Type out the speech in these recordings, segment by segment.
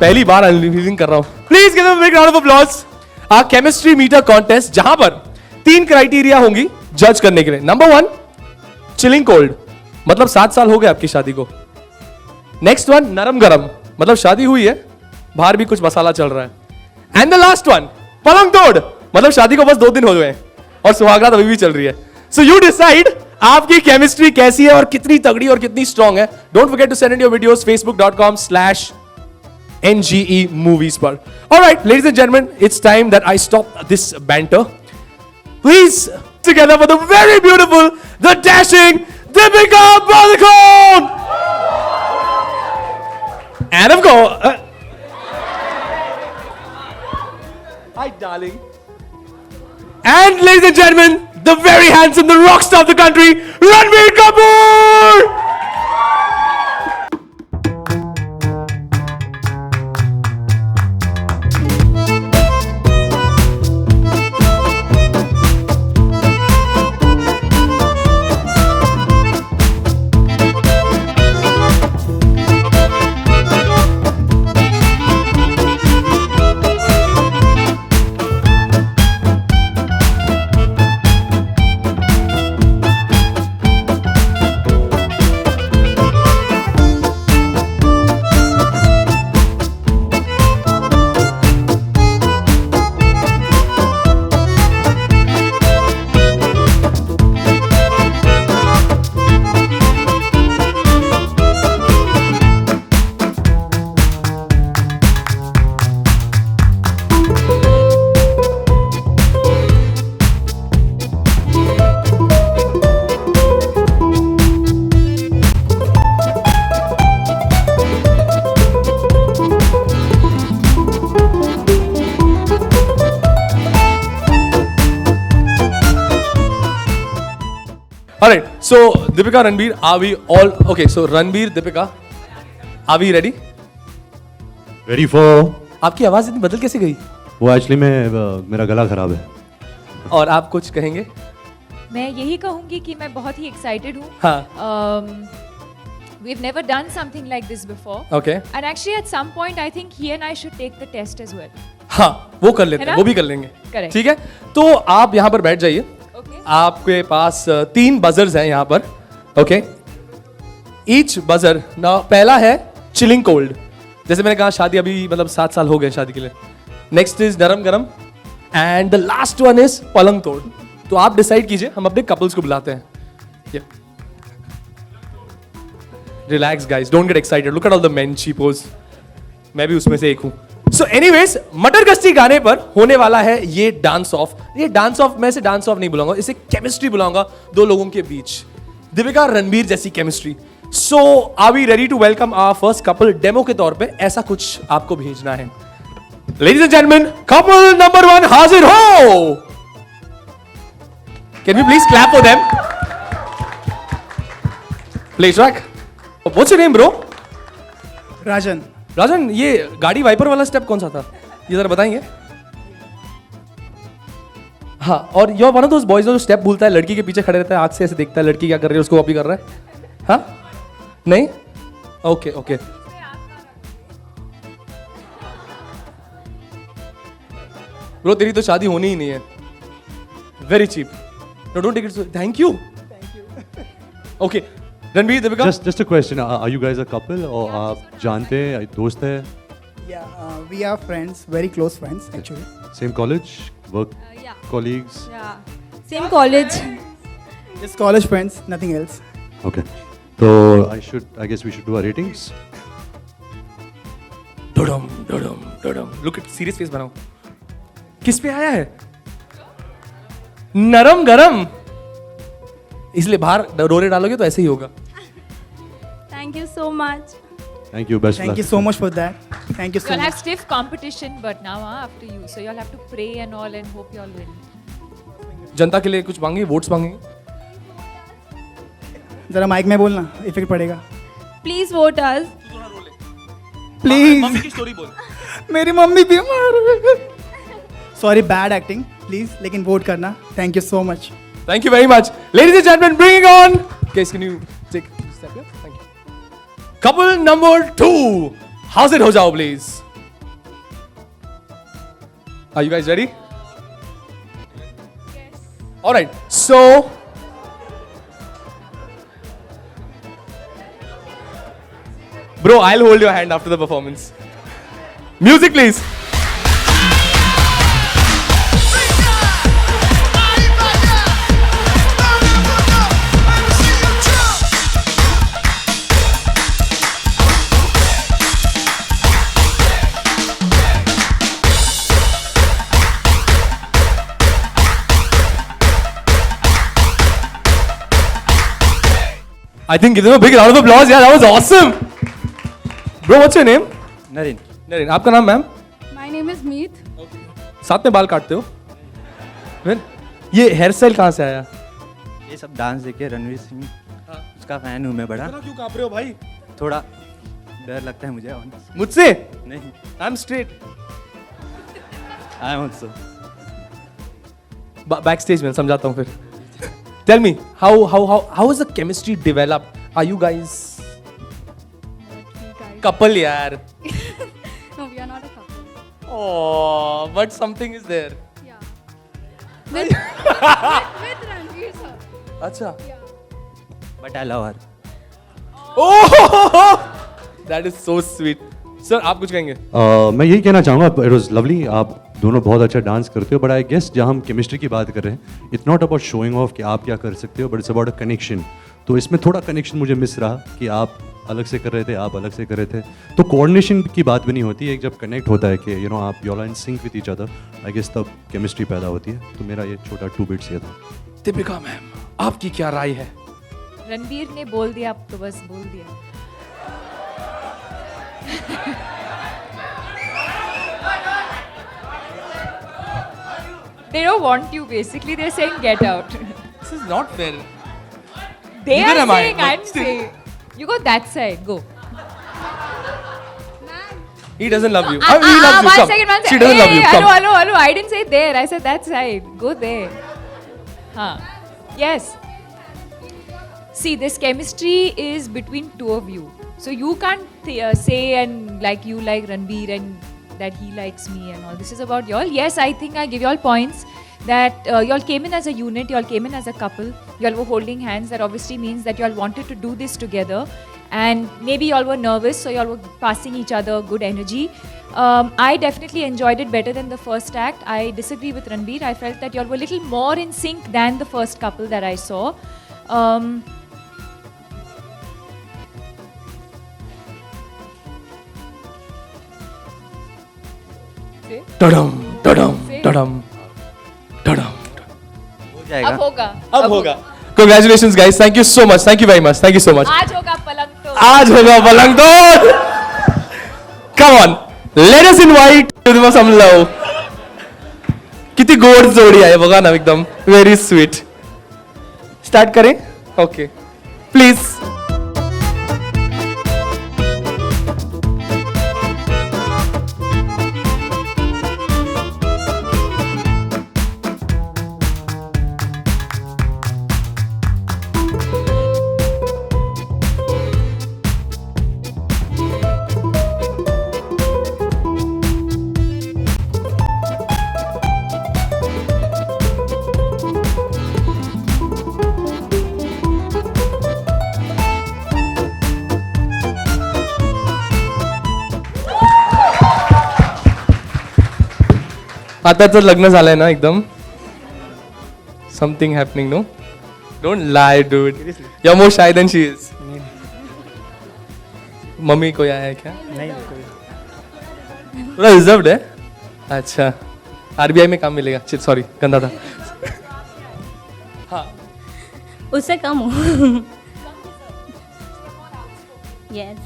पहली बार अनलीविंग कर रहा हूं। Please give a big round of applause. आ केमिस्ट्री मीटर कॉन्टेस्ट जहां पर 3 क्राइटेरिया होंगी जज करने के लिए। नंबर 1 चिलिंग कोल्ड, मतलब 7 साल हो गए आपकी शादी को। नेक्स्ट वन नरम गरम, मतलब शादी हुई है बाहर भी कुछ मसाला चल रहा है। एंड द लास्ट वन पलंग तोड़, मतलब शादी को बस 2 दिन हो गए और सुहागरात अभी भी चल रही है। सो यू डिसाइड आपकी केमिस्ट्री कैसी है और कितनी तगड़ी और कितनी स्ट्रांग है। Don't forget to send in your videos facebook.com/NGE movies पर। Alright, ladies and gentlemen, it's time that I stop this banter. Please, together for the very beautiful, the dashing Deepika Padukone! And of course, hi darling. And ladies and gentlemen, the very handsome, the rock star of the country, Ranbir Kapoor! Alright, so Deepika, Ranbir, are we all okay? So Ranbir, Deepika, are we ready? Ready for? आपकी आवाज इतनी बदल कैसे गई? वो actually में मेरा गला खराब है। और आप कुछ कहेंगे? मैं यही कहूंगी कि मैं बहुत ही एक्साइटेड हूँ। हाँ। We've never done something like this before. Okay. And actually at some point I think he and I should take the test as well. हाँ, वो कर लेते हैं, वो भी कर लेंगे। Correct. ठीक है, तो आप यहाँ पर बैठ जाइए। Okay. आपके पास 3 बजर्स हैं यहाँ पर। ओके, ईच बजर ना, पहला है चिलिंग कोल्ड, जैसे मैंने कहा शादी अभी मतलब 7 साल हो गए शादी के लिए। नेक्स्ट इज नरम गरम and the last one is पलंग तोड़। तो आप डिसाइड कीजिए, हम अपने कपल्स को बुलाते हैं। Relax guys, don't get excited, look at all the men cheapos, मैं भी उसमें से एक हूं। सो एनीवेज, मटर गश्ती गाने पर होने वाला है ये डांस ऑफ। ये डांस ऑफ, मैं इसे डांस ऑफ नहीं बुलाऊंगा, इसे केमिस्ट्री बुलाऊंगा 2 लोगों के बीच। दीपिका रणबीर जैसी chemistry. So are we ready to welcome our first couple? Demo के तौर पे ऐसा कुछ आपको भेजना है। Ladies and gentleman, couple number 1 हाजिर हो। Can we please clap for them? Play track. What's your name bro? Rajan. Rajan, ये गाड़ी वाइपर वाला स्टेप कौन सा था, ये जरा बताएंगे? हाँ, और you are one of those boys जो स्टेप भूलता है, लड़की के पीछे खड़े रहता है, आंख से ऐसे देखता है लड़की क्या कर रही है, उसको कॉपी कर रहा है। हाँ, नहीं? Okay okay. ब्रो तेरी तो शादी होनी ही नहीं है। Very cheap. No don't take it. Thank you. Okay, Ranbir, Deepika, just a question, are you guys a couple और आप जानते हैं, दोस्त है? Yeah, we are friends, very close friends actually. Same college, work Yeah. colleagues? Yeah. Same college. Just college friends, nothing else. Okay, so I guess we should do our ratings. डोडम डोडम डोडम। Look at, serious face बनाओ। किस पे आया है? नरम गरम, इसलिए बाहर रोरे डालोगे तो ऐसे ही होगा। Thank you so much. Thank you, best Thank luck. you so much for that. Thank you so You'll have much. stiff competition, but now after you, so you'll have to pray and all and hope you all win. जनता के लिए कुछ मांगे, votes मांगेंगे? जरा mic में बोलना, effect पड़ेगा। Please vote us. Please. Mummy की स्टोरी बोल। मेरी मम्मी बीमार है। Sorry, bad acting. Please, लेकिन वोट करना। Thank you so much. Thank you very much. Ladies and gentlemen, bringing on. Guys, can you take a step here? Thank you. Couple number 2. How's it हो जाओ please? Are you guys ready? Yes. All right. So, bro, I'll hold your hand after the performance. Music, please. I think give them a big round of applause. Yeah, that was awesome. Bro, what's your name? Naren Naren. आपका नाम ma'am? My name is Meet. साथ में बाल काटते हो? फिर ये hair style कहाँ से आया? ये सब डांस देखे रणवीर सिंह उसका फैन हूँ मैं बड़ा क्यों काँप रहे हो भाई? थोड़ा डर लगता है मुझे honest। मुझसे? नहीं I'm straight. I am also Backstage में समझाता हूँ फिर. Tell me, how is the chemistry developed? Are you guys couple यार? No, we are not a couple. Oh, but something is there. Yeah. With Ranveer sir. अच्छा. But I love her Oh, that is so sweet. Sir, आप कुछ कहेंगे? मैं यही कहना चाहूँगा, it was lovely, आप दोनों बहुत अच्छा डांस करते हो, बट आई गेस जहाँ हम केमिस्ट्री की बात कर रहे हैं, it's not about showing off कि आप क्या कर सकते हो, but it's about a connection. तो इसमें थोड़ा कनेक्शन मुझे मिस रहा कि आप अलग से कर रहे थे, आप अलग से कर रहे थे, तो कोऑर्डिनेशन की बात भी नहीं होती है. जब कनेक्ट होता है कि यू नो आप you are in sync with each other, I guess तब केमिस्ट्री पैदा होती है. तो मेरा ये छोटा 2 बिट्स ये था. दीपिका मैम, आपकी क्या राय है? रणबीर ने बोल दिया, अब तो बस बोल दिया. They don't want you basically. They're saying get out. This is not fair. They Neither are am I, saying but I'm still. saying. You go that side. Go. He doesn't love you. He loves you. One Come. second. She doesn't love you. Come. Hello. I didn't say there. I said that side. Go there. Huh. Yes. See, this chemistry is between two of you. So you can't say and like you like Ranbir and that he likes me and all. This is about y'all. Yes, I think I give y'all points that y'all came in as a unit, y'all came in as a couple, y'all were holding hands. That obviously means that y'all wanted to do this together. And maybe y'all were nervous, so y'all were passing each other good energy. I definitely enjoyed it better than the first act. I disagree with Ranbir. I felt that y'all were a little more in sync than the first couple that I saw. Tadam, tadam, tadam, tadam. हो जाएगा. अब होगा. अब होगा. Congratulations, guys. Thank you so much. Thank you very much. Thank you so much. आज होगा पलंग तो. आज होगा पलंग तोड़. Come on. Let us invite Rhythm of Some Love. कितनी गोड जोड़ी है बघा ना एकदम. Very sweet. Start करें? Okay. Please. आता तर लग्न झालंय ना एकदम. Something happening, no? Don't lie, dude. You're more shy than she is. Mummy कोई आया है क्या? नहीं थोड़ा रिजर्व्ड है. अच्छा. आरबीआई में काम मिलेगा. सॉरी, गंदा था. उससे कम हूँ. यस.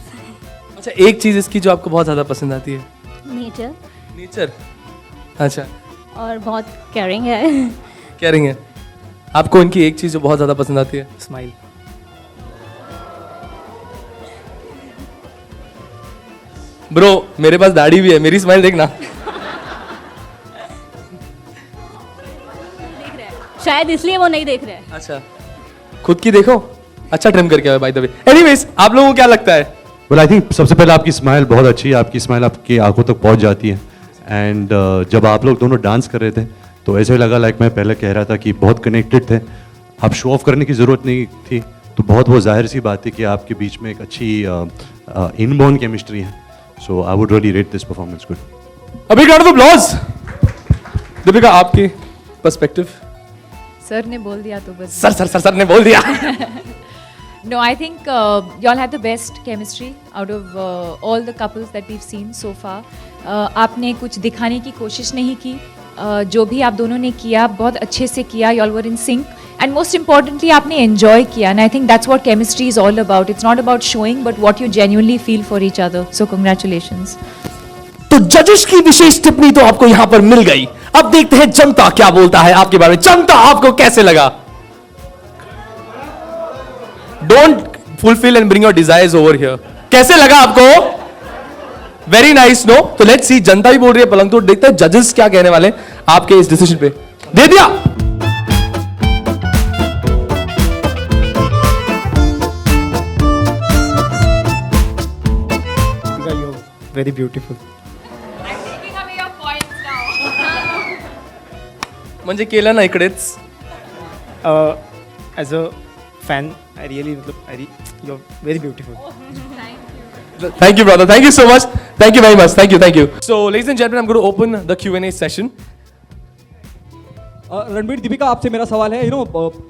अच्छा, एक चीज इसकी जो आपको बहुत ज्यादा पसंद आती है. नेचर. नेचर. अच्छा. और बहुत केयरिंग है. केयरिंग है. आपको इनकी एक चीज जो बहुत ज्यादा पसंद आती है. स्माइल. ब्रो, मेरे पास दाढ़ी भी है. मेरी स्माइल देखना. शायद इसलिए वो नहीं देख रहे हैं. अच्छा, खुद की देखो. अच्छा ट्रिम करके आए बाय द वे. एनीवेज, आप लोगों को क्या लगता है? वेल आई थिंक सबसे पहले आपकी स्माइल बहुत अच्छी है. आपकी स्माइल आपकी आंखों तक पहुंच जाती है. एंड जब आप लोग दोनों डांस कर रहे थे तो ऐसे लगा लाइक मैं पहले कह रहा था कि बहुत कनेक्टेड थे. आप शो ऑफ करने की ज़रूरत नहीं थी, तो बहुत वो जाहिर सी बात है कि आपके बीच में एक अच्छी इनबॉर्न केमिस्ट्री है. So I would really rate this performance good. A big round of applause. Deepika, आपके पर्सपेक्टिव. सर ने बोल दिया तो बस. सर ने बोल दिया. No, I think y'all had the best chemistry out of all the couples that we've seen so far. आपने कुछ दिखाने की कोशिश नहीं की. जो भी आप दोनों ने किया बहुत अच्छे से किया. Y'all were in sync. And most importantly, आपने enjoy किया. And I think that's what chemistry is all about. It's not about showing, but what you genuinely feel for each other. So congratulations. तो जजेस की विशेष टिप्पणी तो आपको यहां पर मिल गई. अब देखते हैं जनता क्या बोलता है आपके बारे में. जनता, आपको कैसे लगा? Don't fulfil and bring your desires over here. कैसे लगा आपको? Very nice. नो, तो लेट्स सी. जनता भी बोल रही है पलंग तोड़. देखते हैं जजेस क्या कहने वाले आपके इस डिसीजन पे. दे दिया. You're very beautiful. I'm taking away your points now. म्हणजे केलं ना इकडेच. As a fan, I really, you're very beautiful. Thank you, brother. Thank you so much. Thank you very much. Thank you. So, ladies and gentlemen, I'm going to open the Q&A session. Ranbir, Deepika, आपसे मेरा सवाल है.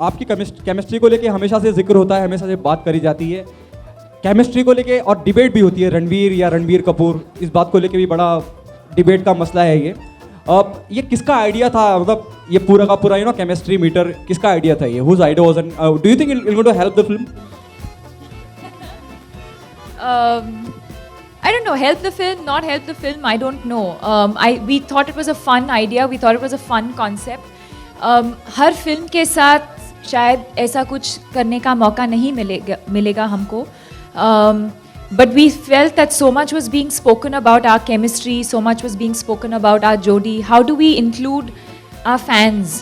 आपकी chemistry को लेके हमेशा से जिक्र होता है, हमेशा से बात करी जाती है. केमिस्ट्री को लेके और डिबेट भी होती है, रणवीर या रणबीर कपूर, इस बात को लेके भी बड़ा डिबेट का मसला है ये किसका आइडिया था? मतलब ये पूरा का पूरा केमिस्ट्री मीटर किसका आइडिया था? ये whose idea was, and do you think it will going to help the film? I don't know, help the film, not help the film, I don't know. We thought it was a fun idea, we thought it was a fun concept. Her film के साथ शायद ऐसा कुछ करने का मौका नहीं मिलेगा हमको. But we felt that so much was being spoken about our chemistry, so much was being spoken about our Jodi. How do we include our fans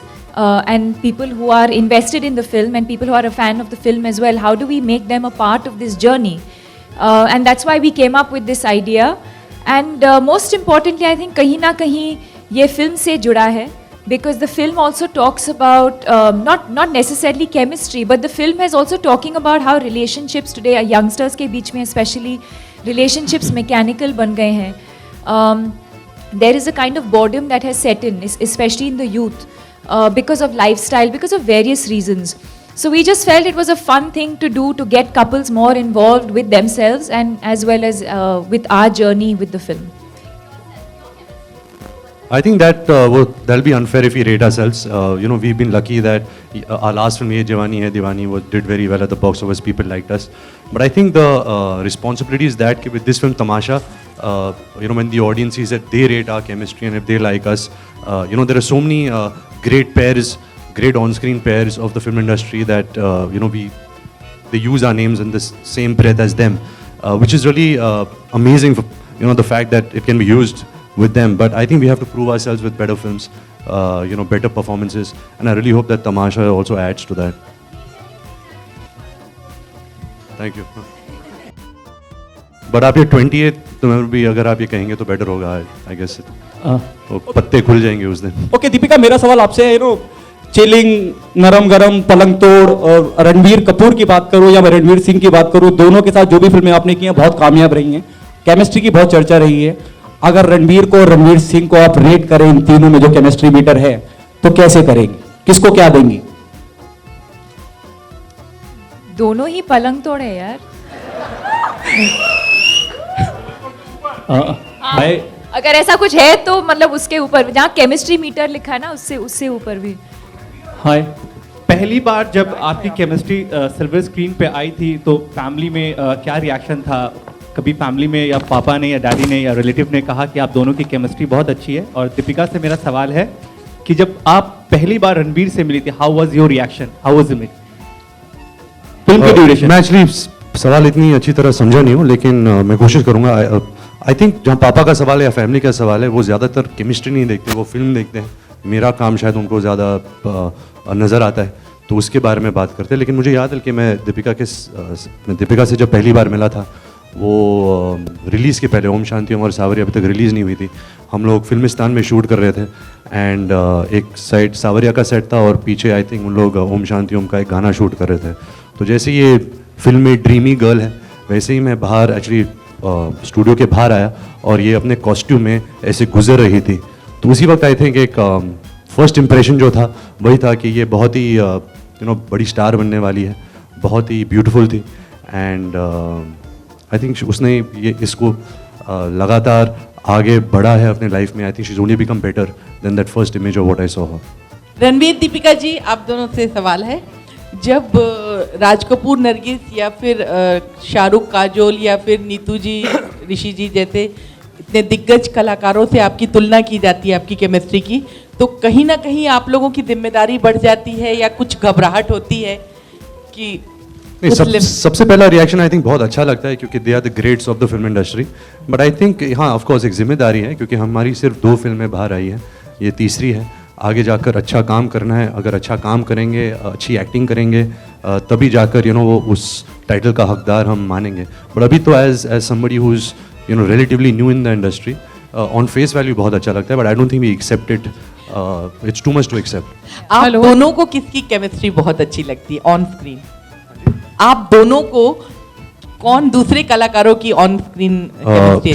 and people who are invested in the film and people who are a fan of the film as well? How do we make them a part of this journey? And that's why we came up with this idea. And most importantly, I think kahin na kahin ye film se juda hai, because the film also talks about not necessarily chemistry, but the film is also talking about how relationships today, youngsters ke beech mein especially, relationships mechanical ban gaye hain. There is a kind of boredom that has set in, especially in the youth, because of lifestyle, because of various reasons. So we just felt it was a fun thing to do to get couples more involved with themselves and as well as with our journey with the film. I think that that'll be unfair if we rate ourselves. We've been lucky that our last film, Ye Jawani Hai Diwani, did very well at the box office. People liked us. But I think the responsibility is that with this film, Tamasha, when the audience sees that they rate our chemistry and if they like us, there are so many great pairs, great on-screen pairs of the film industry that, they use our names in the same breath as them, which is really amazing for, the fact that it can be used with them. But I think we have to prove ourselves with better films, better performances, and I really hope that Tamasha also adds to that. Thank you. But आप ये 28th नवंबर भी अगर आप ये कहेंगे तो better होगा, I guess. पत्ते खुल जाएंगे उस दिन. ओके दीपिका, मेरा सवाल आपसे है, चिलिंग, नरम गरम, पलंग तोड़, और रणबीर कपूर की बात करूं या मैं रणवीर सिंह की बात करूं, दोनों के साथ जो भी फिल्में आपने की हैं बहुत कामयाब रही हैं, केमिस्ट्री की बहुत चर्चा रही है. अगर रणबीर को और रणवीर सिंह को आप रेट करें इन तीनों में जो केमिस्ट्री मीटर है, तो कैसे करेंगे? किसको क्या देंगी? दोनों ही पलंग तोड़े यार. अगर ऐसा कुछ है तो मतलब उसके ऊपर जहाँ केमिस्ट्री मीटर लिखा है ना, उससे ऊपर भी. हाय, पहली बार जब आपकी केमिस्ट्री सिल्वर स्क्रीन पे आई थी तो फैमिली में क्या रिएक्शन था? कभी फैमिली में या पापा ने या डैडी ने या रिलेटिव ने कहा कि आप दोनों की केमिस्ट्री बहुत अच्छी है? और दीपिका से मेरा सवाल है कि जब आप पहली बार रणबीर से मिली थी, how was your reaction? How was it? Film की ड्यूरेशन. मैं एक्चुअली सवाल इतनी अच्छी तरह समझा नहीं हूँ, लेकिन मैं कोशिश करूँगा. आई थिंक जहाँ पापा का सवाल है या फैमिली का सवाल है, वो ज़्यादातर केमिस्ट्री नहीं देखते, वो फिल्म देखते हैं. मेरा काम शायद उनको ज़्यादा नज़र आता है, तो उसके बारे में बात करते हैं. लेकिन मुझे याद है कि मैं दीपिका से जब पहली बार मिला था, वो रिलीज़ के पहले ओम शांति ओम और सावरिया अभी तक रिलीज़ नहीं हुई थी, हम लोग फिल्मिस्तान में शूट कर रहे थे एंड एक साइड सावरिया का सेट था और पीछे आई थिंक उन लोग ओम शांति ओम का एक गाना शूट कर रहे थे। तो जैसे ये फिल्म में ड्रीमी गर्ल है, वैसे ही मैं बाहर एक्चुअली स्टूडियो के बाहर आया और ये अपने कॉस्ट्यूम में ऐसे गुजर रही थी। तो उसी वक्त आई थिंक एक फर्स्ट इम्प्रेशन जो था वही था कि ये बहुत ही बड़ी स्टार बनने वाली है, बहुत ही ब्यूटीफुल थी एंड आई थिंक उसने ये इसको लगातार आगे बढ़ा है अपने लाइफ में। I think she is only become better than that first image of what I saw her. Ranveer Deepika ji, आप दोनों से सवाल है, जब राज कपूर नरगिस या फिर शाहरुख काजोल या फिर नीतू जी ऋषि जी जैसे इतने दिग्गज कलाकारों से आपकी तुलना की जाती है आपकी केमिस्ट्री की, तो कहीं ना कहीं आप लोगों की जिम्मेदारी बढ़ जाती है या कुछ घबराहट होती है कि नहीं, सबसे पहला रिएक्शन आई थिंक बहुत अच्छा लगता है क्योंकि they are the greats of the film industry. But I think हाँ ऑफ कोर्स एक जिम्मेदारी है क्योंकि हमारी सिर्फ 2 फिल्में बाहर आई हैं, ये तीसरी है। आगे जाकर अच्छा काम करना है, अगर अच्छा काम करेंगे, अच्छी एक्टिंग करेंगे तभी जाकर वो उस टाइटल का हकदार हम मानेंगे। बट अभी तो as somebody who is relatively new in the industry on face value बहुत अच्छा लगता है, but I don't think we accept it, it's too much to accept. आप दोनों को किसकी केमिस्ट्री बहुत अच्छी लगती है ऑन स्क्रीन? आप दोनों को कौन दूसरे कलाकारों की on screen?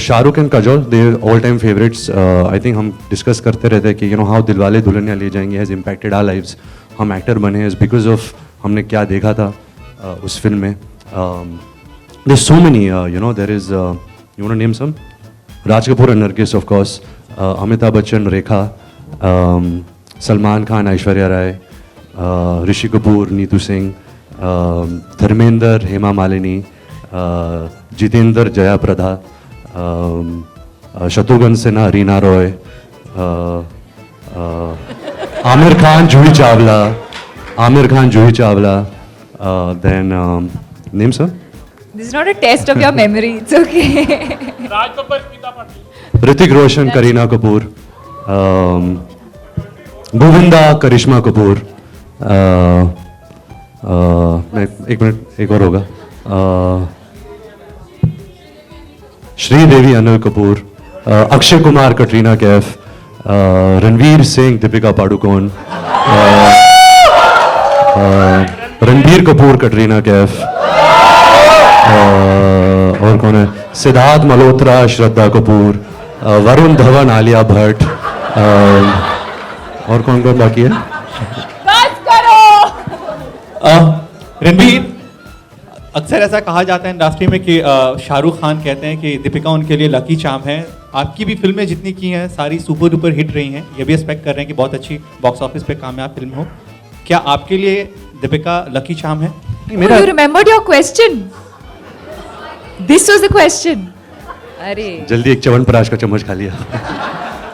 Shahrukh and Kajol, they all time favourites. I think हम डिस्कस करते रहते हैं कि हाउ दिलवाले दुल्हनिया ले जाएंगे हैज इम्पैक्टेड आवर लाइव्स। हम एक्टर बने हैं बिकॉज ऑफ हमने क्या देखा था उस फिल्म में। There so many there is you want name some? Raj Kapoor and Nargis of course, Amitabh Bachchan, Rekha, Salman Khan, Aishwarya Rai, Rishi Kapoor, Neetu Singh, Dharmendra, Hema Malini, Jeetendra, Jaya Prada, Shatrughan Sinha, Reena Roy, Aamir Khan, Juhi Chawla, then name sir? This is not a test of your memory. It's okay. Hrithik Roshan, Kareena Kapoor, Govinda, Karisma Kapoor, एक मिनट एक और होगा, श्रीदेवी, अनिल कपूर, अक्षय कुमार, कटरीना कैफ, रणवीर सिंह, दीपिका पाडुकोन, रणबीर कपूर, कटरीना कैफ, और कौन है, सिद्धार्थ मल्होत्रा, श्रद्धा कपूर, वरुण धवन, आलिया भट्ट, और कौन कौन बाकी है? बस करो। रणबीर, अक्सर ऐसा कहा जाता है इंडस्ट्री में कि शाहरुख खान कहते हैं कि दीपिका उनके लिए लकी चार्म है। आपकी भी फिल्में जितनी की हैं सारी सुपर डुपर हिट रही हैं, ये भी एक्सपेक्ट कर रहे हैं कि बहुत अच्छी बॉक्स ऑफिस पे कामयाब फिल्म हो। क्या आपके लिए दीपिका लकी चार्म है? You remembered your question. This was the question. अरे जल्दी एक च्यवनप्राश का चम्मच खा लिया।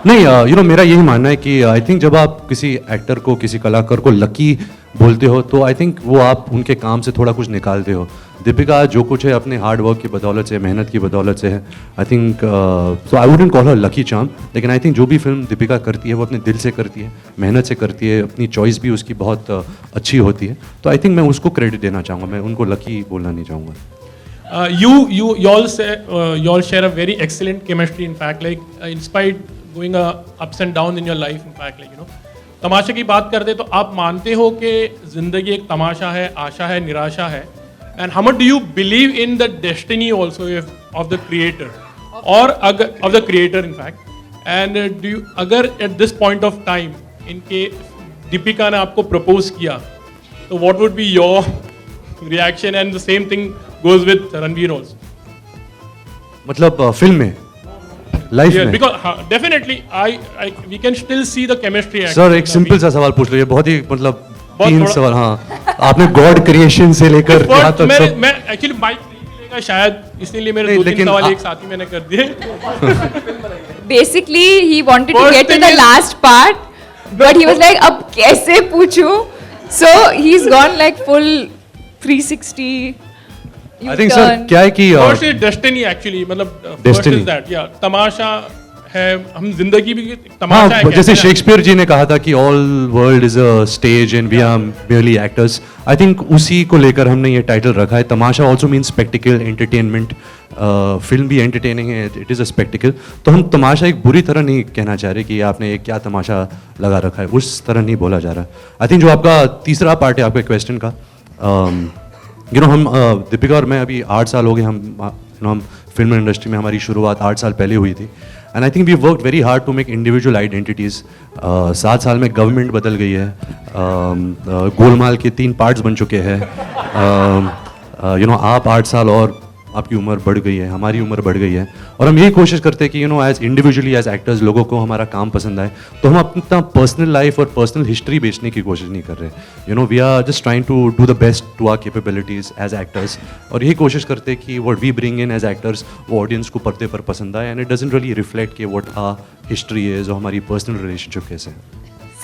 नहीं, मेरा यही मानना है कि आई थिंक जब आप किसी एक्टर को, किसी कलाकार को लकी बोलते हो तो आई थिंक वो आप उनके काम से थोड़ा कुछ निकालते हो। दीपिका जो कुछ है अपने हार्ड वर्क की बदौलत से, मेहनत की बदौलत से है। I think so I wouldn't call her lucky charm, लेकिन आई थिंक जो भी फिल्म दीपिका करती है वो अपने दिल से करती है, मेहनत से करती है, अपनी चॉइस भी उसकी बहुत अच्छी होती है। तो आई थिंक मैं उसको क्रेडिट देना चाहूँगा, मैं उनको लकी बोलना नहीं चाहूँगा। You all share a very excellent chemistry. In fact, like inspired going ups and downs in your life. In fact, like तमाशे की बात करते तो आप मानते हो कि जिंदगी एक तमाशा है, आशा है, निराशा है. And how much do you believe in the destiny also of the creator, or of the creator in fact? And do you अगर at this point of time इनके दीपिका ने आपको propose किया, तो what would be your reaction? And the same thing goes with Ranveer also. मतलब film में, life में? Because definitely we can still see the chemistry. Sir एक सिंपल सा सवाल पूछ लो, ये बहुत ही मतलब 3 सवाल। हाँ, आपने गॉड क्रिएशन से लेकर यहाँ तक सब। मैं एक्चुअली माइक नहीं लेगा शायद, इसलिए मेरे 2-3 सवाल एक साथ ही मैंने कर दिए। Basically, he wanted to get to the last part, but he was like, अब कैसे पूछूं? So he's gone like full 360. I think sir क्या है कि first is destiny actually, मतलब first is that, yeah, तमाशा है, हम जिंदगी भी तमाशा है हाँ, जैसे कहते हैं। शेक्सपियर जी ने कहा था कि all world is a stage and we are merely actors. I think उसी को लेकर हमने ये टाइटल रखा है। Tamasha also mean spectacle, entertainment. Film भी एंटरटेनिंग है, इट इज़ अ स्पेक्टिकल। तो हम तमाशा एक बुरी तरह नहीं कहना चाह रहे कि आपने एक क्या तमाशा लगा रखा है, उस तरह नहीं बोला जा रहा। आई थिंक जो आपका तीसरा पार्ट है आपके क्वेश्चन का, हम दीपिका और मैं अभी 8 साल हो गए, हम फिल्म इंडस्ट्री में हमारी शुरुआत 8 साल पहले हुई थी। And I think we work very hard to make individual identities. 7 साल में गवर्नमेंट बदल गई है, गोलमाल के 3 पार्ट्स बन चुके हैं। आप 8 साल और आपकी उम्र बढ़ गई है, हमारी उम्र बढ़ गई है, और हम यही कोशिश करते हैं कि एज इंडिविजुअली एज एक्टर्स लोगों को हमारा काम पसंद आए। तो हम अपना पर्सनल लाइफ और पर्सनल हिस्ट्री बेचने की कोशिश नहीं कर रहे। We are just trying to do the best to our capabilities as actors, और यही कोशिश करते हैं कि what we bring in as actors वो ऑडियंस को पर्दे पर पसंद आए, and it doesn't really reflect कि व्हाट आवर हिस्ट्री इज और हमारी पर्सनल रिलेशनशिप कैसे है।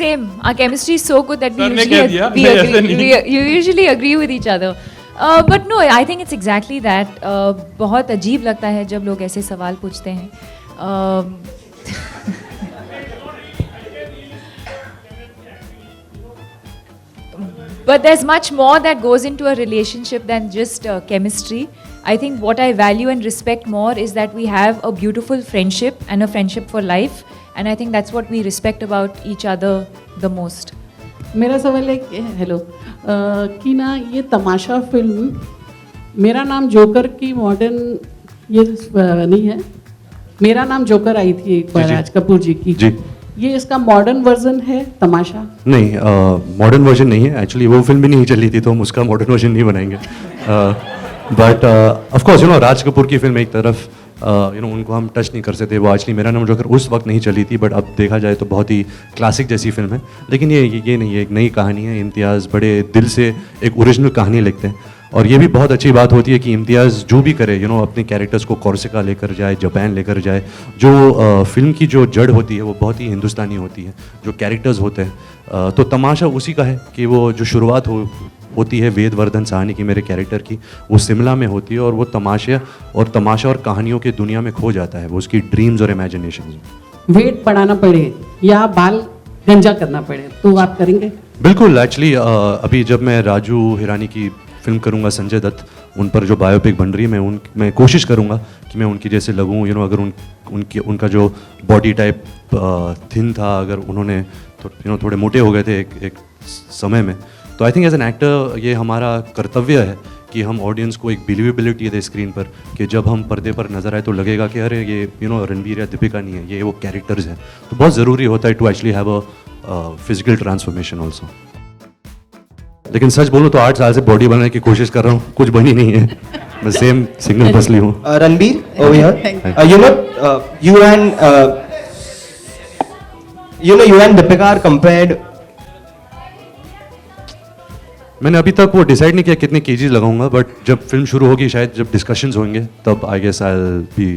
Same. Our chemistry is so good that we Sir ने usually कह दिया, we नहीं, agree, ऐसा नहीं। you usually agree with each other. But no, I think it's exactly that. बहुत अजीब लगता है जब लोग ऐसे सवाल पूछते हैं. But there's much more that goes into a relationship than just chemistry. I think what I value and respect more is that we have a beautiful friendship and a friendship for life. And I think that's what we respect about each other the most. मेरा सवाल है hello कि ना ये तमाशा film, मेरा नाम joker की modern ये नहीं है, मेरा नाम जोकर आई थी एक बार राज कपूर जी की जी। ये इसका मॉडर्न वर्जन है तमाशा? नहीं, मॉडर्न वर्जन नहीं है एक्चुअली। वो फिल्म भी नहीं चली थी तो हम उसका मॉडर्न वर्जन नहीं बनाएंगे। But of course Raj Kapoor की फिल्म एक तरफ उनको हम टच नहीं कर सकते। वो एक्चुअली मेरा नाम जोकर उस वक्त नहीं चली थी, बट अब देखा जाए तो बहुत ही क्लासिक जैसी फिल्म है। लेकिन ये नहीं है, एक नई कहानी है। इम्तियाज़ बड़े दिल से एक ओरिजिनल कहानी लिखते हैं, और ये भी बहुत अच्छी बात होती है कि इम्तियाज़ जो भी करे अपने कैरेक्टर्स को कोर्सिका लेकर जाए, जापान लेकर जाए। जो फिल्म की जो जड़ होती है वो बहुत ही हिंदुस्तानी होती है, जो कैरेक्टर्स होते हैं। तो तमाशा उसी का है कि वो जो शुरुआत होती है वेदवर्धन साहनी की, मेरे कैरेक्टर की, वो शिमला में होती है, और वो तमाशा और कहानियों की दुनिया में खो जाता है, वो उसकी ड्रीम्स और इमेजिनेशन। वेट बढ़ाना पड़े या बाल गंजा करना पड़े तो आप करेंगे? बिल्कुल। एक्चुअली अभी जब मैं राजू हिरानी की फिल्म करूंगा, संजय दत्त, उन पर जो बायोपिक बन रही है, मैं कोशिश करूंगा कि मैं उनकी जैसे लगूं। अगर उनका जो बॉडी टाइप थिन था, अगर उन्होंने थोड़े मोटे हो गए थे एक समय में, तो I think as an actor ये हमारा कर्तव्य है कि हम ऑडियंस को एक बिलीवेबिलिटी दे स्क्रीन पर, कि जब हम पर्दे पर नजर आए तो लगेगा कि अरे ये रणबीर या दीपिका नहीं है, ये वो कैरेक्टर्स हैं। तो बहुत ज़रूरी होता है to actually have a physical transformation also. लेकिन सच बोलूँ तो 8 साल से बॉडी बनाने की कोशिश कर रहा हूँ, कुछ बनी नहीं है, मैं सेम सिंगल पसली हूँ। Ranbir, over here, you and Deepika are compared. मैंने अभी तक वो डिसाइड नहीं किया कितने केजीज लगाऊंगा, बट जब फिल्म शुरू होगी, शायद जब डिस्कशंस होंगे, तब I guess I will be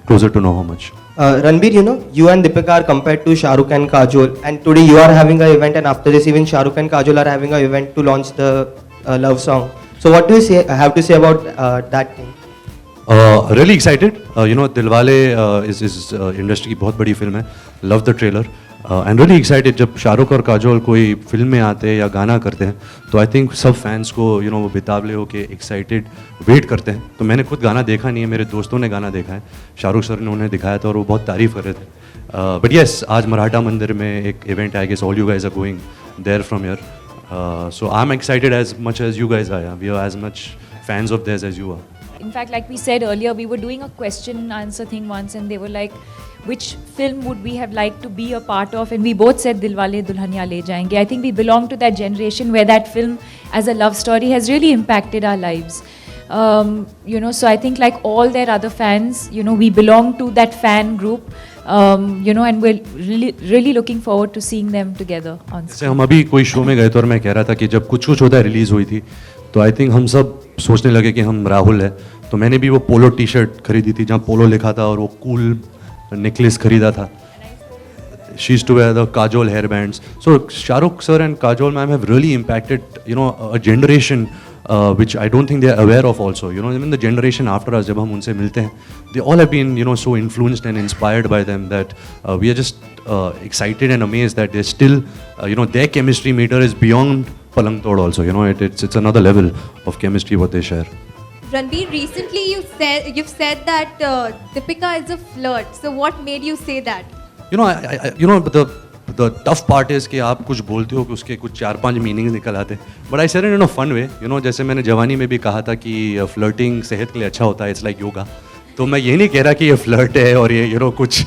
closer to know how much. Ranbir, you and Deepika are compared to Shah Rukh and Kajol, and today you are having an event, and after this even Shah Rukh and Kajol are having an event to launch the love song. So what do you have to say about that thing? Really excited. Dilwale इस industry की बहुत बड़ी film है। Love the trailer and really excited. जब शाहरुख और काजोल कोई film में आते हैं या गाना करते हैं, तो आई थिंक सब फैंस को वो बेताबले हो के एक्साइटेड वेट करते हैं। तो मैंने खुद गाना देखा नहीं है, मेरे दोस्तों ने गाना देखा है, शाहरुख सर ने उन्हें दिखाया था और वो बहुत तारीफ कर रहे थे। बट येस, आज मराठा मंदिर में एक इवेंट है, I guess all you guys are going there from here, so I am excited as much as you guys are. We are as much fans of theirs as you are. In fact, like we said earlier, we were doing a question and answer thing once, and they were like, which film would we have liked to be a part of? And we both said Dilwale Dulhaniya Le Jayenge. I think we belong to that generation where that film as a love story has really impacted our lives. So I think like all their other fans, we belong to that fan group, and we're really looking forward to seeing them together on screen. जैसे हम अभी कोई show में गए थे और मैं कह रहा था कि जब कुछ होता है रिलीज़ हुई थी, तो आई थिंक हम सब सोचने लगे कि हम राहुल है। तो मैंने भी वो पोलो टी शर्ट खरीदी थी जहाँ पोलो लिखा था, और वो कूल नेकलेस खरीदा था। She used to wear the Kajol hair bands. So Shahrukh sir and Kajol ma'am have really impacted a generation which I don't think they are aware of also. You know, even the generation after us, जब हम उनसे मिलते हैं, they all have been, you know, so influenced and inspired by them that we are just excited and amazed that they're still, you know, their chemistry meter is beyond Palang Tod also. You know, it's another level of chemistry what they share. Ranveer, recently you've said that Deepika is a flirt. So what made you say that? You know, you know, the tough part is कि आप कुछ बोलते हो कि उसके कुछ 4-5 meanings निकल आते हैं. But I said it in a fun way. You know, जैसे मैंने जवानी में भी कहा था कि फ्लर्टिंग सेहत के लिए अच्छा होता है. It's like yoga. तो मैं ये नहीं कह रहा कि ये फ्लर्ट है और ये, you know, कुछ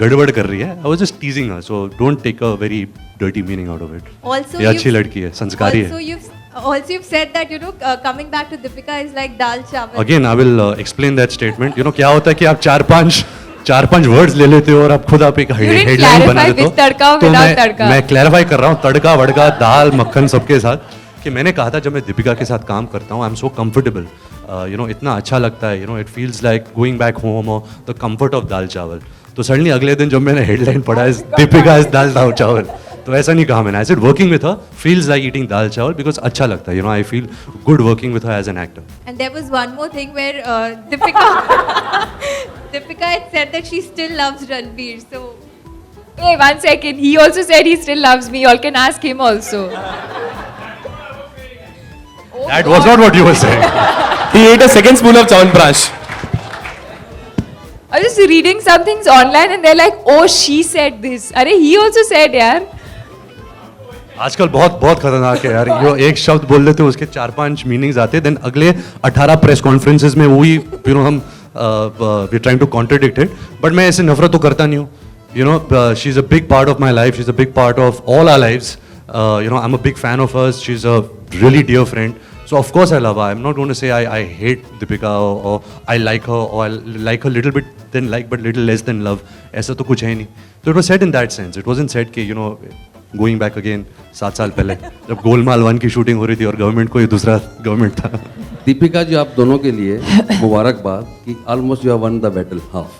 गड़बड़ कर रही है. I was just teasing her. So don't take a very dirty meaning out of it. Also, ये अच्छी लड़की है, संस्कारी है. Also, you've said that, you know, coming back to Deepika is like dal chawal. Again, I will explain that statement. You know, क्या होता है कि आप 4-5 वर्ड्स ले लेते हो और आप खुद आप एक हेडलाइन बना देते हो. तो मैं क्लैरिफाई कर रहा हूँ तड़का वड़का दाल मक्खन सबके साथ कि मैंने कहा था जब मैं दीपिका के साथ काम करता हूँ I am so comfortable. You know, इतना अच्छा लगता है. You no, it feels like going back home और द कंफर्ट ऑफ दाल चावल. तो सडनली अगले दिन जब मैंने हेडलाइन पढ़ा है दीपिका इज दाल चावल, तो ऐसा नहीं कहा मैंने. I said working with her feels like eating dal chawal because अच्छा लगता है. You know, I feel good working with her as an actor. And there was one more thing where Deepika had said that she still loves Ranveer. So, Hey, 1 second. He also said he still loves me. You all can ask him also. That was not what you were saying. He ate a second spoon of Chyawanprash. I was just reading some things online and they're like, oh, she said this. Arey, he also said, yaar. आजकल बहुत खतरनाक है यार. यो एक शब्द बोल देते हो उसके 4-5 मीनिंग्स आते हैं. देन अगले 18 प्रेस कॉन्फ्रेंसेस में वही, यू नो, हम we trying to contradict it. But मैं ऐसे नफरत तो करता नहीं हूँ. You know, she is a big part of my life. She is a big part of all our lives. You know, I am a big fan of hers. She is a really dear friend. So of course I love her. I'm not going to say I hate Deepika or I like her or I like her little bit than like but little less than love. ऐसा तो कुछ है नहीं. So it was said in that sense. It wasn't said कि, you know, going back again 7 साल पहले जब गोलमाल 1 की शूटिंग हो रही थी और गवर्नमेंट कोई दूसरा गवर्नमेंट था. दीपिका जी, आप दोनों के लिए मुबारकबाद कि almost you have one the battle half.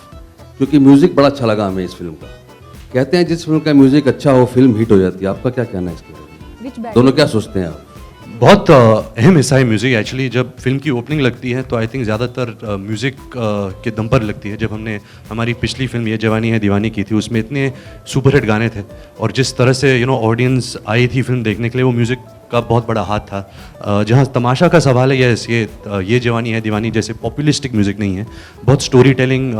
क्योंकि म्यूजिक बड़ा अच्छा लगा हमें इस फिल्म का. कहते हैं जिस फिल्म का म्यूजिक अच्छा हो फिल्म हिट हो जाती है. आपका क्या कहना है इसके बारे में? दोनों क्या सोचते हैं आप? बहुत अहम हिस्सा है म्यूज़िक. एक्चुअली जब फिल्म की ओपनिंग लगती है तो आई थिंक ज़्यादातर म्यूज़िक के दम पर लगती है. जब हमने हमारी पिछली फिल्म ये जवानी है दीवानी की थी उसमें इतने सुपरहिट गाने थे और जिस तरह से, यू नो, ऑडियंस आई थी फिल्म देखने के लिए, वो म्यूज़िक का बहुत बड़ा हाथ था. जहाँ तमाशा का सवाल है, ये जवानी है दीवानी जैसे पॉपुलिस्टिक म्यूज़िक नहीं है. बहुत स्टोरी टेलिंग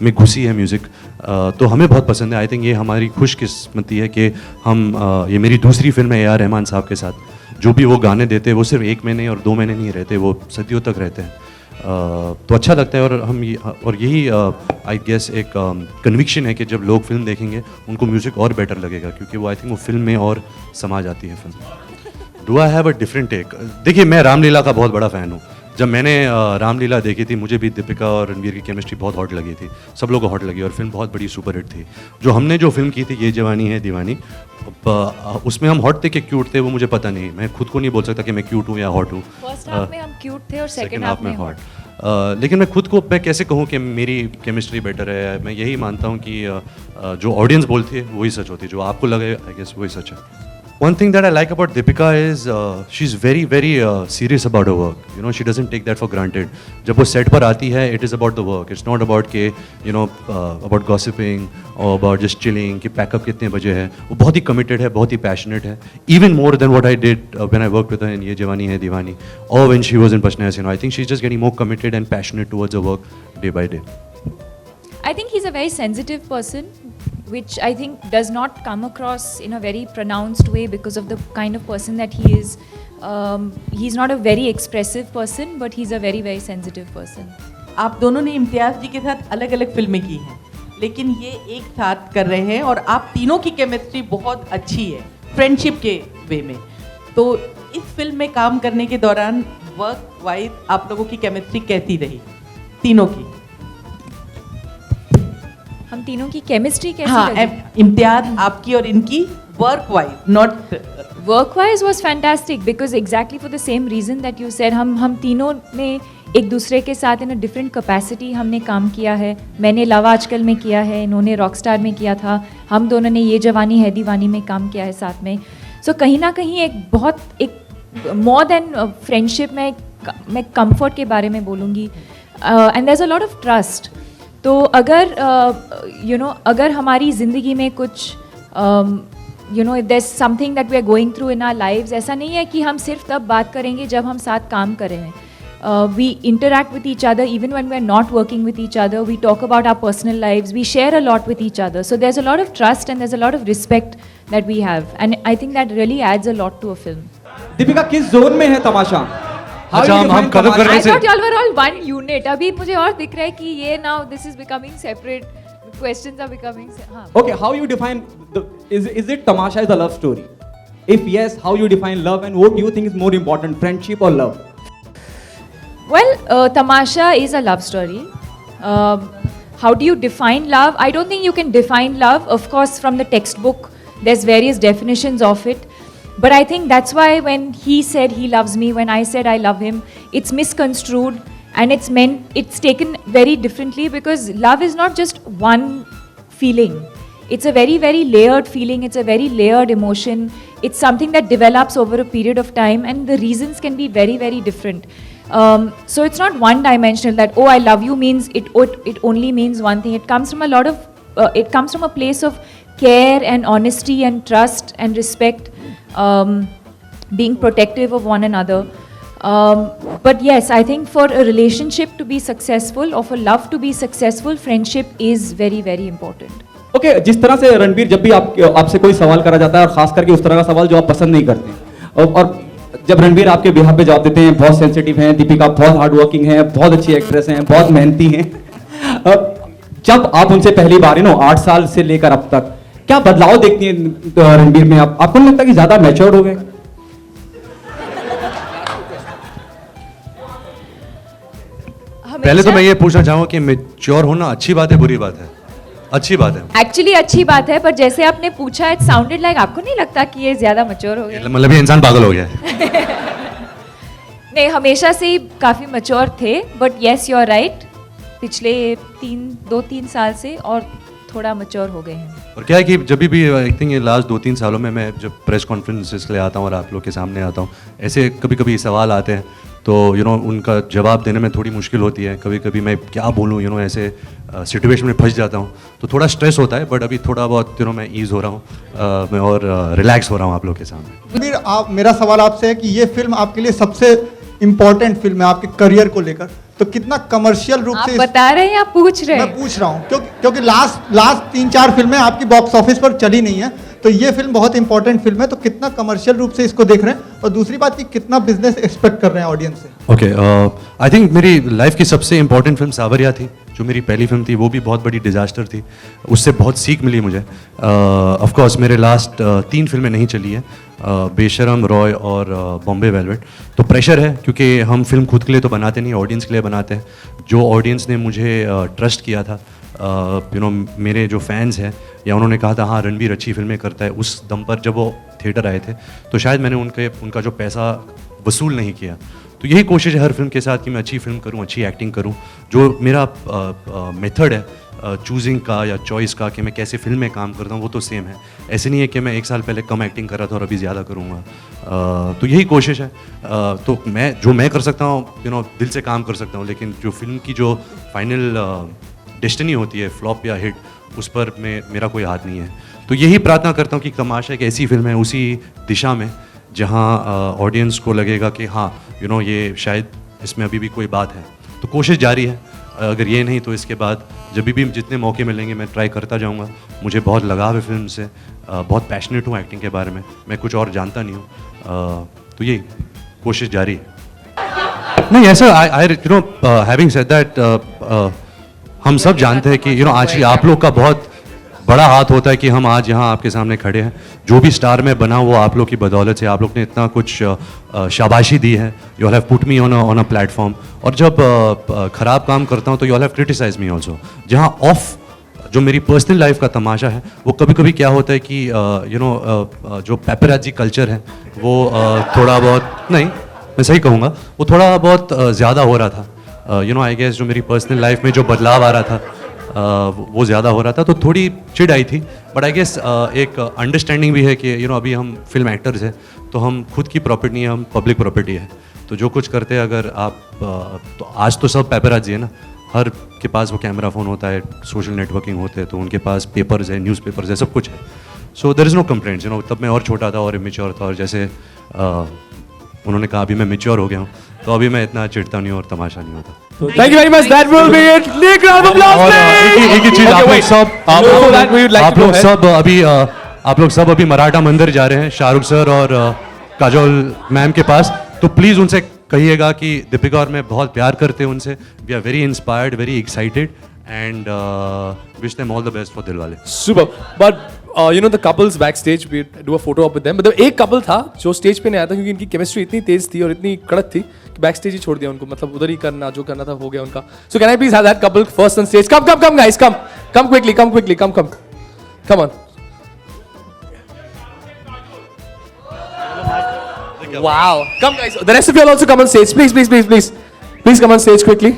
में घुसी है म्यूज़िक. तो हमें बहुत पसंद है. आई थिंक ये हमारी खुशकिस्मती है कि हम ये मेरी दूसरी फिल्म है A.R. रहमान साहब के साथ. जो भी वो गाने देते हैं वो सिर्फ 1 महीने और 2 महीने नहीं रहते, वो सदियों तक रहते हैं. तो अच्छा लगता है. और यही आई गेस एक कन्विक्शन है कि जब लोग फिल्म देखेंगे उनको म्यूज़िक और बेटर लगेगा क्योंकि वो आई थिंक वो फिल्म में और समा जाती है film. Do I have a different take? देखिए, मैं रामलीला का बहुत बड़ा फ़ैन हूँ. जब मैंने रामलीला देखी थी मुझे भी दीपिका और रणवीर की केमिस्ट्री बहुत हॉट लगी थी. सब लोगों को हॉट लगी और फिल्म बहुत बड़ी सुपरहिट थी. जो फिल्म की थी ये जवानी है दीवानी, उसमें हम हॉट थे कि क्यूट थे वो मुझे पता नहीं. मैं खुद को नहीं बोल सकता कि मैं क्यूट हूँ या हॉट हूँ. फर्स्ट हाफ में हम क्यूट थे और सेकंड हाफ में हॉट. लेकिन मैं खुद को मैं कैसे कहूँ कि मेरी केमिस्ट्री बेटर है. मैं यही मानता हूँ कि जो ऑडियंस बोलती है वही सच होती है. जो आपको लगे आई गेस वही सच है. One thing that I like about Deepika is she's very serious about her work. You know, she doesn't take that for granted. जब वो set पर आती है, it is about the work. It's not about के, you know, about gossiping or about just chilling कि pack up कितने बजे है. वो बहुत ही committed है, बहुत ही passionate है. Even more than what I did when I worked with her in ये जवानी है दीवानी or when she was in Pashna Hasina. I think she's just getting more committed and passionate towards her work day by day. I think he's a very sensitive person, which I think does not come across in a very pronounced way because of the kind of person that he is. He's not a very expressive person, but he's a very sensitive person. आप दोनों ने इम्तियाज़ जी के साथ अलग अलग फिल्में की हैं, लेकिन ये एक साथ कर रहे हैं और आप तीनों की केमिस्ट्री बहुत अच्छी है फ्रेंडशिप के वे में. तो इस फिल्म में काम करने के दौरान वर्क वाइज आप लोगों की केमिस्ट्री कैसी रही तीनों की? हम तीनों की केमिस्ट्री कैसी हाँ, इम्तियाज आपकी और इनकी work wise, not work wise was fantastic because exactly for the same reason that you said. हम तीनों ने एक दूसरे के साथ इन अ डिफरेंट कैपेसिटी हमने काम किया है. मैंने लव आजकल में किया है, इन्होंने रॉकस्टार में किया था. हम दोनों ने ये जवानी है दीवानी में काम किया है साथ में. सो कहीं ना कहीं एक बहुत एक more than friendship मैं comfort के बारे में बोलूँगी, and there's a lot of trust. तो अगर अगर हमारी ज़िंदगी में कुछ if there's something that we are going through in our lives, ऐसा नहीं है कि हम सिर्फ तब बात करेंगे जब हम साथ काम कर रहे हैं. We interact with each other even when we're not working with each other. We talk about our personal lives. We share a lot with each other. So there's a lot of trust and there's a lot of respect that we have. And I think that really adds a lot to a film. Deepika किस zone में है तमाशा? अच्छा, हम कदम करने I से thought y'all were all one unit. अभी मुझे और दिख रहा है कि ये now this is becoming separate. Questions are becoming. हाँ. Okay, how you define is it Tamasha is a love story? If yes, how you define love and what do you think is more important, friendship or love? Well, Tamasha is a love story. How do you define love? I don't think you can define love. Of course, from the textbook, there's various definitions of it. But I think that's why when he said he loves me, when I said I love him, it's misconstrued and it's taken very differently, because love is not just one feeling. It's a very, very layered feeling. It's a very layered emotion. It's something that develops over a period of time, and the reasons can be very, very different. So it's not one dimensional that, oh, I love you means it only means one thing. It comes from it comes from a place of care and honesty and trust and respect, being protective of one another. But yes, I think for a relationship to be successful or for love to be successful, friendship is very, very important. Okay, जिस तरह से रणबीर जब भी आपसे कोई सवाल करा जाता है, और खास करके उस तरह का सवाल जो आप पसंद नहीं करते, और जब रणबीर आपके बिहाफ पे जवाब देते हैं, बहुत सेंसिटिव हैं, दीपिका बहुत हार्ड वर्किंग है, बहुत अच्छी एक्ट्रेस हैं, बहुत मेहनती हैं, जब आप उनसे पहली बार 8 साल से लेकर अब तक क्या बदलाव देखती हैं रणबीर में? आपको नहीं लगता कि ज्यादा मैच्योर हो गए? पहले तो मैं ये पूछना चाहूंगा कि मैच्योर होना अच्छी बात है, बुरी बात है? अच्छी बात है. एक्चुअली अच्छी बात है, पर जैसे आपने पूछा, इट साउंडेड लाइक आपको नहीं लगता कि ये ज्यादा मैच्योर हो गया? मतलब ये इंसान पागल हो गया है. नहीं, हमेशा से ही काफी मैच्योर थे, but yes you are right, पिछले 2-3 साल से और थोड़ा मैच्योर हो गए हैं. और क्या है कि जब भी आई थिंक ये लास्ट 2-3 सालों में मैं जब प्रेस कॉन्फ्रेंसेस के लिए आता हूँ और आप लोग के सामने आता हूँ, ऐसे कभी कभी सवाल आते हैं, तो उनका जवाब देने में थोड़ी मुश्किल होती है. कभी कभी मैं क्या बोलूँ, ऐसे सिचुएशन में फंस जाता हूँ, तो थोड़ा स्ट्रेस होता है. बट अभी थोड़ा बहुत मैं ईज हो रहा हूँ, मैं और रिलैक्स हो रहा हूँ आप लोग के सामने. मेरा सवाल आपसे है कि ये फिल्म आपके लिए सबसे इम्पोर्टेंट फिल्म है आपके करियर को लेकर, तो कितना कमर्शियल रूप से बता रहे हैं या पूछ रहे हैं? मैं पूछ रहा हूँ क्योंकि लास्ट 3-4 फिल्में आपकी बॉक्स ऑफिस पर चली नहीं है, तो ये फिल्म बहुत इंपॉर्टेंट फिल्म है, तो कितना कमर्शियल रूप से इसको देख रहे हैं, और दूसरी बात कि कितना बिजनेस एक्सपेक्ट कर रहे हैं ऑडियंस से? ओके, आई थिंक मेरी लाइफ की सबसे इंपॉर्टेंट फिल्म सावरिया थी, जो मेरी पहली फिल्म थी. वो भी बहुत बड़ी डिजास्टर थी, उससे बहुत सीख मिली मुझे. ऑफ कोर्स मेरे लास्ट 3 फिल्में नहीं चली है, बेशरम, रॉय और बॉम्बे वेलवेट. तो प्रेशर है, क्योंकि हम फिल्म खुद के लिए तो बनाते नहीं, ऑडियंस के लिए बनाते हैं. जो ऑडियंस ने मुझे ट्रस्ट किया था, मेरे जो फैंस हैं, या उन्होंने कहा था हाँ रणबीर अच्छी फिल्में करता है, उस दम पर जब वो थिएटर आए थे, तो शायद मैंने उनका जो पैसा वसूल नहीं किया. तो यही कोशिश है हर फिल्म के साथ कि मैं अच्छी फिल्म करूं, अच्छी एक्टिंग करूं. जो मेरा मेथड है चूजिंग का या चॉइस का, कि मैं कैसे फिल्म में काम करता हूं, वो तो सेम है. ऐसे नहीं है कि मैं 1 साल पहले कम एक्टिंग कर रहा था और अभी ज़्यादा करूँगा. तो यही कोशिश है. तो मैं कर सकता हूँ, दिल से काम कर सकता हूँ, लेकिन जो फिल्म की जो फाइनल डेस्टिनी होती है, फ्लॉप या हिट, उस पर मेरा कोई हाथ नहीं है. तो यही प्रार्थना करता हूँ कि तमाशा एक ऐसी फिल्म है उसी दिशा में, जहाँ ऑडियंस को लगेगा कि हाँ ये शायद इसमें अभी भी कोई बात है. तो कोशिश जारी है. अगर ये नहीं तो इसके बाद जब भी जितने मौके मिलेंगे मैं ट्राई करता जाऊँगा. मुझे बहुत लगाव है फिल्म से, बहुत पैशनेट हूँ एक्टिंग के बारे में, मैं कुछ और जानता नहीं हूँ. तो यही कोशिश जारी है. नहीं ऐसा आई हैविंग सेड दैट, हम सब जानते हैं कि आज ही आप लोग का बहुत बड़ा हाथ होता है कि हम आज यहाँ आपके सामने खड़े हैं. जो भी स्टार में बना वो आप लोग की बदौलत से. आप लोग ने इतना कुछ शाबाशी दी है. You all have put me on a platform. और जब खराब काम करता हूँ तो you all have criticise me also. जहाँ ऑफ जो मेरी पर्सनल लाइफ का तमाशा है, वो कभी कभी क्या होता है कि जो पेपराजी कल्चर है वो थोड़ा बहुत, नहीं मैं सही कहूँगा, वो थोड़ा बहुत ज़्यादा हो रहा था. आई गेस जो मेरी पर्सनल लाइफ में जो बदलाव आ रहा था, वो ज़्यादा हो रहा था तो थोड़ी चिढ़ आई थी. बट आई गेस एक अंडरस्टैंडिंग भी है कि अभी हम फिल्म एक्टर्स हैं तो हम खुद की प्रॉपर्टी नहीं है, हम पब्लिक प्रॉपर्टी है. तो जो कुछ करते हैं अगर आप तो आज तो सब पेपराजी है ना, हर के पास वो कैमरा फ़ोन होता है, सोशल नेटवर्किंग होते हैं, तो उनके पास पेपर्स है, न्यूज़पेपर्स है, सब कुछ है. So there is no complaints. तब मैं और छोटा था और इमेच्योर था, और जैसे उन्होंने कहा अभी मैं मेच्योर हो गया हूँ तो अभी मैं इतना चिढ़ता नहीं और तमाशा नहीं होता. Thank you very much. That will be it. Big round of applause, please. एक ही चीज, आप लोग सब अभी मराठा मंदिर जा रहे हैं शाहरुख सर और काजोल मैम के पास. तो प्लीज उनसे कहिएगा कि दीपिका और मैं बहुत प्यार करते हैं उनसे. We are very inspired, very excited and wish them all the best for Dilwale. Super. But the couples backstage, we do a photo up with them. But एक couple था जो स्टेज पे नहीं आया था क्योंकि इनकी केमिस्ट्री इतनी तेज थी और इतनी कड़क थी कि बैक स्टेज ही छोड़ दिया उनको. मतलब उधर ही करना जो करना था हो गया उनका. So can I please have that couple first on stage? Come guys, come quickly, come on. Wow. Come guys. The rest of you all also come on stage. Please come on stage quickly.